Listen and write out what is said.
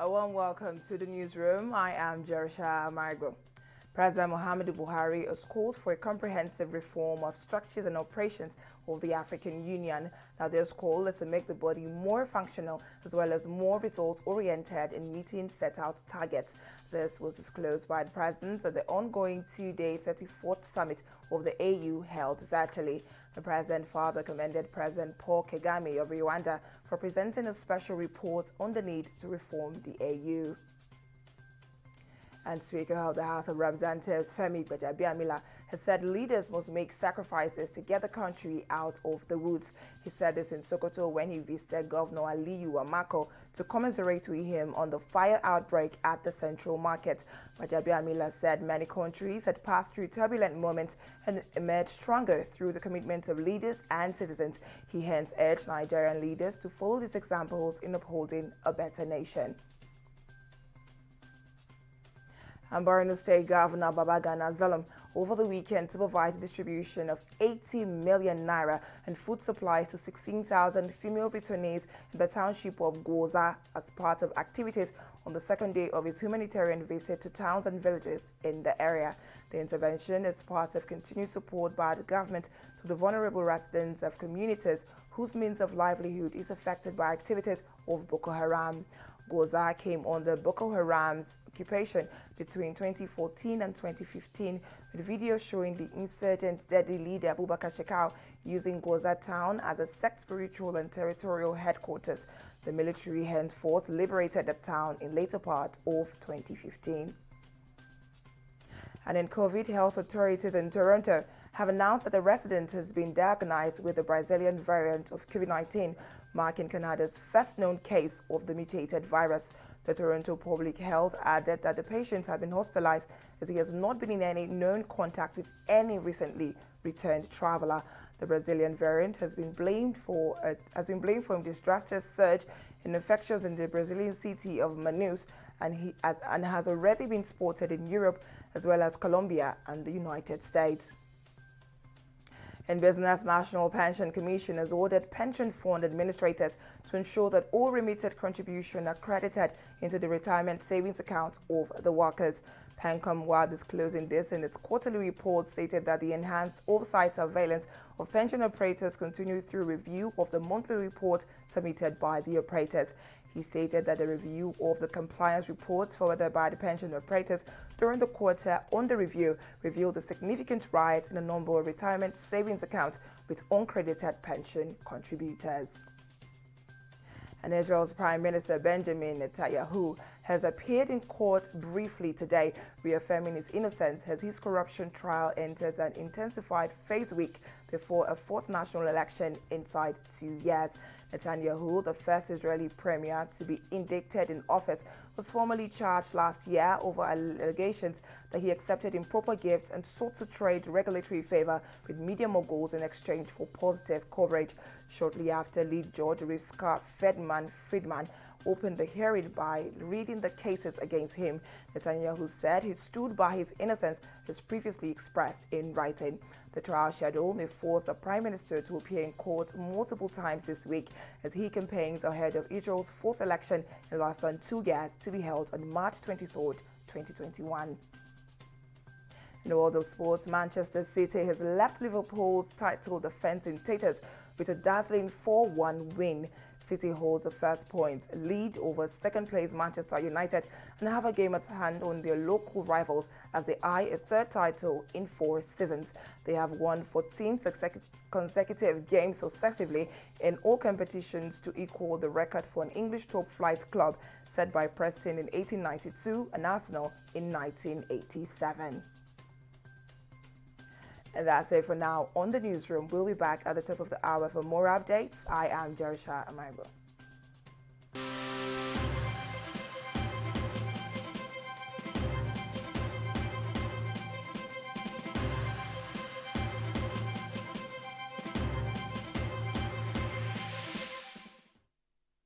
A warm welcome to the newsroom. I am Jerisha Amargo. President Muhammadu Buhari has called for a comprehensive reform of structures and operations of the African Union. Now, this call is to make the body more functional as well as more results-oriented in meeting set-out targets. This was disclosed by the president at the ongoing two-day 34th summit of the AU held virtually. The president further commended President Paul Kagame of Rwanda for presenting a special report on the need to reform the AU. And Speaker of the House of Representatives, Femi Gbajabiamila, has said leaders must make sacrifices to get the country out of the woods. He said this in Sokoto when he visited Governor Aliyu Amako to commiserate with him on the fire outbreak at the Central Market. Gbajabiamila said many countries had passed through turbulent moments and emerged stronger through the commitment of leaders and citizens. He hence urged Nigerian leaders to follow these examples in upholding a better nation. And Borno State Governor Babagana Zulum over the weekend supervised the distribution of 80 million naira and food supplies to 16,000 female returnees in the township of Goza as part of activities on the second day of his humanitarian visit to towns and villages in the area. The intervention is part of continued support by the government to the vulnerable residents of communities whose means of livelihood is affected by activities of Boko Haram. Goza came under Boko Haram's occupation between 2014 and 2015, with videos showing the insurgent's deadly leader Abubakar Shekau using Goza town as a sect spiritual and territorial headquarters. The military henceforth liberated the town in later part of 2015. And in COVID, health authorities in Toronto have announced that a resident has been diagnosed with the Brazilian variant of COVID-19, marking Canada's first known case of the mutated virus. The Toronto Public Health added that the patient had been hospitalized as he has not been in any known contact with any recently returned traveler. The Brazilian variant has been blamed for a disastrous surge in infections in the Brazilian city of Manaus, and has already been spotted in Europe as well as Colombia and the United States. In business, National Pension Commission has ordered pension fund administrators to ensure that all remitted contributions are credited into the retirement savings account of the workers. PENCOM, while disclosing this in its quarterly report, stated that the enhanced oversight surveillance of pension operators continued through review of the monthly report submitted by the operators. He stated that the review of the compliance reports forwarded by the pension operators during the quarter under review revealed a significant rise in the number of retirement savings accounts with uncredited pension contributors. And Israel's Prime Minister Benjamin Netanyahu has appeared in court briefly today, reaffirming his innocence as his corruption trial enters an intensified phase week before a fourth national election inside 2 years. Netanyahu, the first Israeli premier to be indicted in office, was formally charged last year over allegations that he accepted improper gifts and sought to trade regulatory favor with media moguls in exchange for positive coverage. Shortly after, lead judge Rivka Friedman opened the hearing by reading the cases against him. Netanyahu said he stood by his innocence as previously expressed in writing. The trial schedule may force the prime minister to appear in court multiple times this week as he campaigns ahead of Israel's fourth election in less than 2 years to be held on March 23rd, 2021. In the world of sports, Manchester City has left Liverpool's title defense in tatters with a dazzling 4-1 win. City holds the first point lead over second-place Manchester United and have a game at hand on their local rivals as they eye a third title in 4 seasons. They have won 14 consecutive games successively in all competitions to equal the record for an English top-flight club set by Preston in 1892 and Arsenal in 1987. And that's it for now on the newsroom. We'll be back at the top of the hour for more updates. I am Jerisha Amaibo.